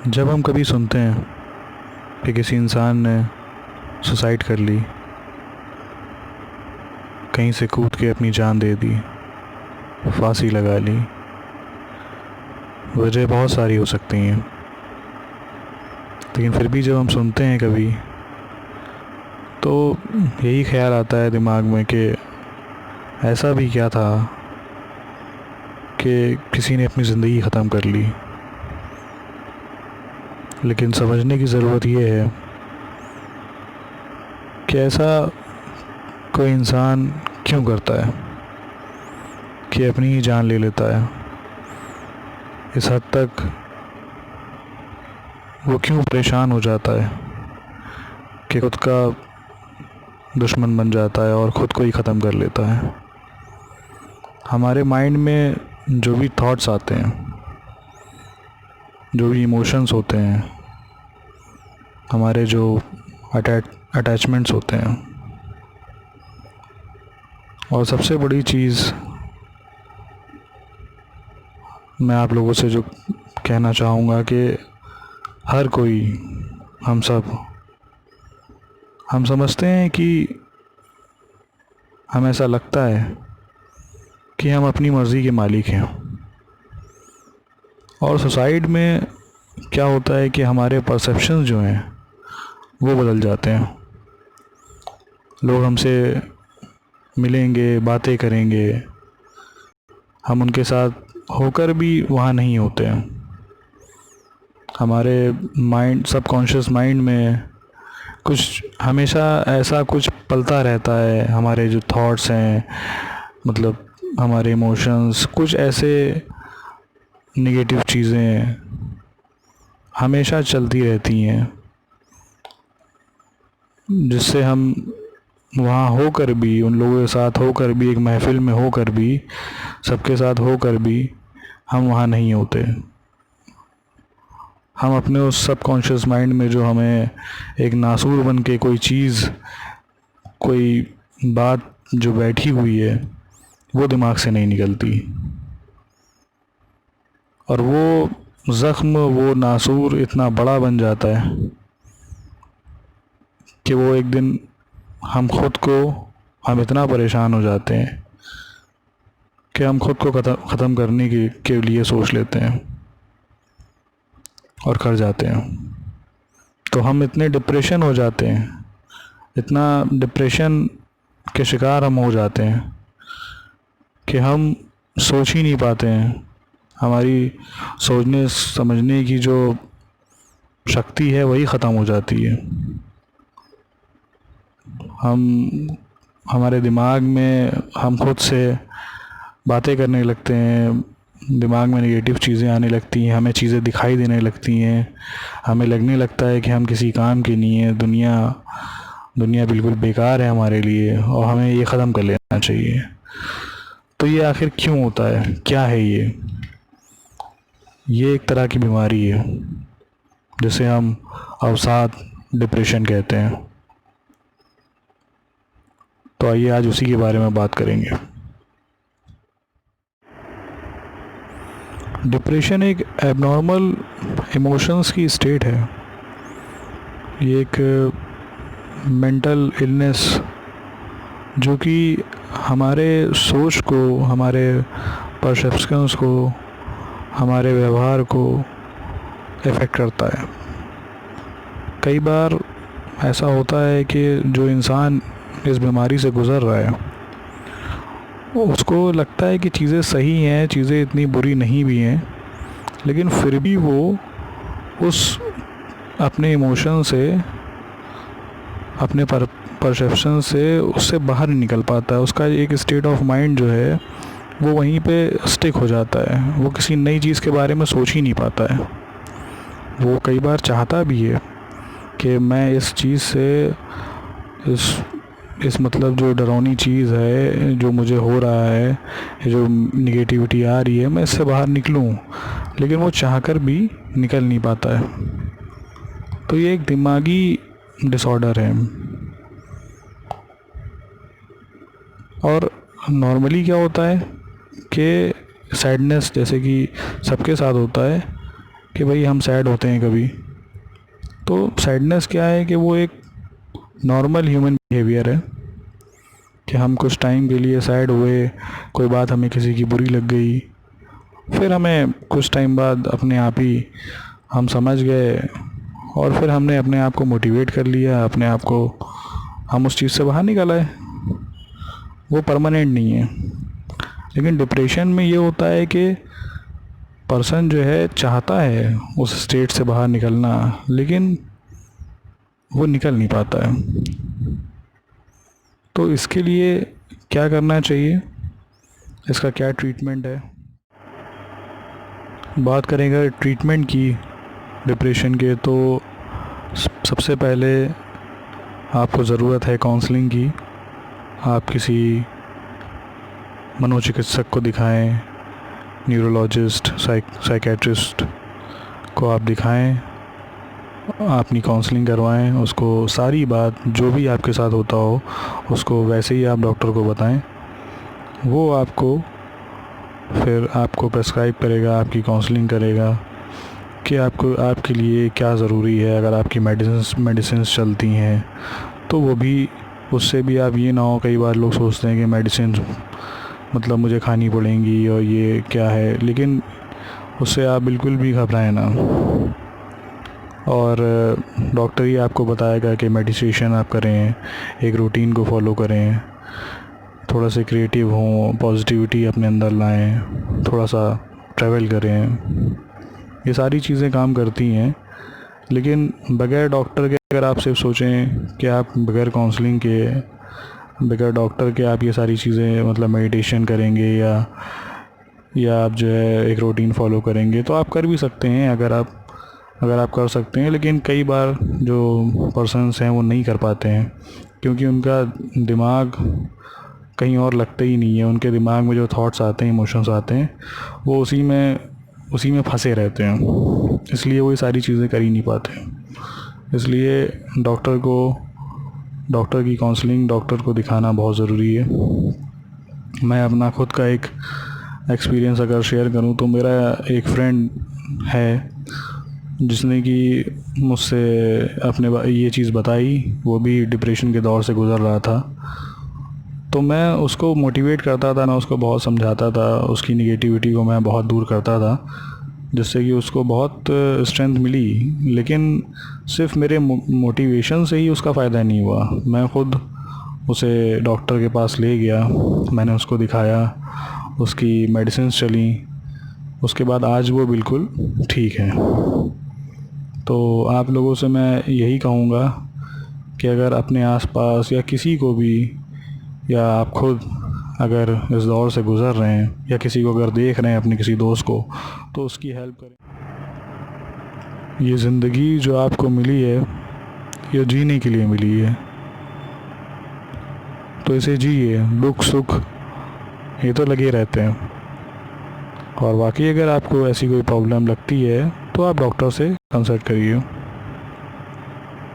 जब हम कभी सुनते हैं कि किसी इंसान ने सुसाइड कर ली, कहीं से कूद के अपनी जान दे दी, फांसी लगा ली, वजह बहुत सारी हो सकती हैं। लेकिन फिर भी जब हम सुनते हैं कभी, तो यही ख्याल आता है दिमाग में कि ऐसा भी क्या था कि किसी ने अपनी ज़िंदगी ख़त्म कर ली। लेकिन समझने की ज़रूरत यह है कि ऐसा कोई इंसान क्यों करता है कि अपनी ही जान ले लेता है। इस हद तक वो क्यों परेशान हो जाता है कि खुद का दुश्मन बन जाता है और ख़ुद को ही ख़त्म कर लेता है। हमारे माइंड में जो भी थॉट्स आते हैं, जो भी इमोशंस होते हैं, हमारे जो अटैचमेंट्स होते हैं, और सबसे बड़ी चीज़ मैं आप लोगों से जो कहना चाहूँगा कि हर कोई, हम समझते हैं कि हमें ऐसा लगता है कि हम अपनी मर्ज़ी के मालिक हैं। और सोसाइटी में क्या होता है कि हमारे परसेप्शंस जो हैं वो बदल जाते हैं। लोग हमसे मिलेंगे, बातें करेंगे, हम उनके साथ होकर भी वहाँ नहीं होते हैं। हमारे माइंड, सबकॉन्शियस माइंड में कुछ हमेशा ऐसा कुछ पलता रहता है। हमारे जो थॉट्स हैं, मतलब हमारे इमोशंस, कुछ ऐसे नेगेटिव चीज़ें हमेशा चलती रहती हैं, जिससे हम वहाँ होकर भी, उन लोगों के साथ होकर भी, एक महफ़िल में होकर भी, सबके साथ होकर भी हम वहाँ नहीं होते। हम अपने उस सबकॉन्शियस माइंड में जो हमें एक नासूर बन के कोई चीज़, कोई बात जो बैठी हुई है, वो दिमाग से नहीं निकलती। और वो ज़ख्म, वो नासूर इतना बड़ा बन जाता है कि वो एक दिन हम इतना परेशान हो जाते हैं कि हम खुद को ख़त्म करने के लिए सोच लेते हैं और कर जाते हैं। तो हम इतने डिप्रेशन हो जाते हैं, इतना डिप्रेशन के शिकार हम हो जाते हैं कि हम सोच ही नहीं पाते हैं। हमारी सोचने समझने की जो शक्ति है वही ख़त्म हो जाती है। हमारे दिमाग में हम खुद से बातें करने लगते हैं, दिमाग में नेगेटिव चीज़ें आने लगती हैं, हमें चीज़ें दिखाई देने लगती हैं, हमें लगने लगता है कि हम किसी काम के नहीं हैं, दुनिया बिल्कुल बेकार है हमारे लिए और हमें ये ख़त्म कर लेना चाहिए। तो ये आखिर क्यों होता है, क्या है ये एक तरह की बीमारी है जिसे हम अवसाद, डिप्रेशन कहते हैं। तो आइए आज उसी के बारे में बात करेंगे। डिप्रेशन एक एबनॉर्मल इमोशंस की स्टेट है। ये एक मेंटल इलनेस जो कि हमारे सोच को, हमारे परसेप्शंस को, हमारे व्यवहार को इफ़ेक्ट करता है। कई बार ऐसा होता है कि जो इंसान इस बीमारी से गुज़र रहा है, उसको लगता है कि चीज़ें सही हैं, चीज़ें इतनी बुरी नहीं भी हैं, लेकिन फिर भी वो उस अपने इमोशन से, अपने परसेप्शन से उससे बाहर नहीं निकल पाता है। उसका एक स्टेट ऑफ माइंड जो है वो वहीं पे स्टिक हो जाता है। वो किसी नई चीज़ के बारे में सोच ही नहीं पाता है। वो कई बार चाहता भी है कि मैं इस चीज़ से, इस मतलब जो डरावनी चीज़ है, जो मुझे हो रहा है, जो निगेटिविटी आ रही है, मैं इससे बाहर निकलूं, लेकिन वो चाहकर भी निकल नहीं पाता है। तो ये एक दिमागी डिसऑर्डर है। और नॉर्मली क्या होता है कि सैडनेस, जैसे कि सबके साथ होता है, कि भाई हम सैड होते हैं कभी, तो सैडनेस क्या है कि वो एक नॉर्मल ह्यूमन बिहेवियर है कि हम कुछ टाइम के लिए सैड हुए, कोई बात हमें किसी की बुरी लग गई, फिर हमें कुछ टाइम बाद अपने आप ही हम समझ गए और फिर हमने अपने आप को मोटिवेट कर लिया, अपने आप को हम उस चीज़ से बाहर निकल आए। वो परमानेंट नहीं है। लेकिन डिप्रेशन में ये होता है कि पर्सन जो है चाहता है उस स्टेट से बाहर निकलना, लेकिन वो निकल नहीं पाता है। तो इसके लिए क्या करना चाहिए, इसका क्या ट्रीटमेंट है? बात करेंगे ट्रीटमेंट की डिप्रेशन के, तो सबसे पहले आपको ज़रूरत है काउंसलिंग की। आप किसी मनोचिकित्सक को दिखाएं, न्यूरोलॉजिस्ट, साइकेट्रिस्ट को आप दिखाएं, अपनी काउंसलिंग करवाएं, उसको सारी बात जो भी आपके साथ होता हो उसको वैसे ही आप डॉक्टर को बताएं। वो आपको फिर आपको प्रेस्क्राइब करेगा, आपकी काउंसलिंग करेगा कि आपको आपके लिए क्या ज़रूरी है। अगर आपकी मेडिसिन्स चलती हैं तो वो भी, उससे भी आप ये ना हो, कई बार लोग सोचते हैं कि मेडिसिन मतलब मुझे खानी पड़ेंगी और ये क्या है, लेकिन उससे आप बिल्कुल भी घबराएं ना। और डॉक्टर ही आपको बताएगा कि मेडिटेशन आप करें, एक रूटीन को फॉलो करें, थोड़ा सा क्रिएटिव हों, पॉजिटिविटी अपने अंदर लाएं, थोड़ा सा ट्रैवल करें। ये सारी चीज़ें काम करती हैं। लेकिन बगैर डॉक्टर के अगर आप सिर्फ सोचें कि आप बगैर काउंसलिंग के, बगैर डॉक्टर के आप ये सारी चीज़ें मतलब मेडिटेशन करेंगे या आप जो है एक रूटीन फॉलो करेंगे, तो आप कर भी सकते हैं अगर आप कर सकते हैं। लेकिन कई बार जो पर्सन्स हैं वो नहीं कर पाते हैं क्योंकि उनका दिमाग कहीं और लगता ही नहीं है। उनके दिमाग में जो थॉट्स आते हैं, इमोशंस आते हैं, वो उसी में फंसे रहते हैं, इसलिए वो ये सारी चीज़ें कर ही नहीं पाते। इसलिए डॉक्टर की काउंसलिंग, डॉक्टर को दिखाना बहुत ज़रूरी है। मैं अपना खुद का एक एक्सपीरियंस अगर शेयर करूं तो मेरा एक फ्रेंड है जिसने कि मुझसे अपने ये चीज़ बताई। वो भी डिप्रेशन के दौर से गुज़र रहा था, तो मैं उसको मोटिवेट करता था, मैं उसको बहुत समझाता था, उसकी निगेटिविटी को मैं बहुत दूर करता था, जिससे कि उसको बहुत स्ट्रेंथ मिली। लेकिन सिर्फ मेरे मोटिवेशन से ही उसका फ़ायदा नहीं हुआ। मैं ख़ुद उसे डॉक्टर के पास ले गया, मैंने उसको दिखाया, उसकी मेडिसिन्स चली, उसके बाद आज वो बिल्कुल ठीक है। तो आप लोगों से मैं यही कहूँगा कि अगर अपने आसपास या किसी को भी, या आप खुद अगर इस दौर से गुज़र रहे हैं या किसी को अगर देख रहे हैं अपने किसी दोस्त को, तो उसकी हेल्प करें। ये ज़िंदगी जो आपको मिली है ये जीने के लिए मिली है, तो इसे जिए। दुख सुख ये तो लगे रहते हैं। और बाकी अगर आपको ऐसी कोई प्रॉब्लम लगती है तो आप डॉक्टर से कंसल्ट करिए,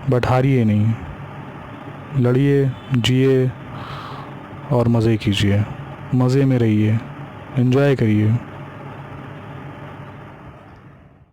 बट हारिए नहीं, लड़िए, जिए और मज़े कीजिए, मज़े में रहिए, एंजॉय करिए।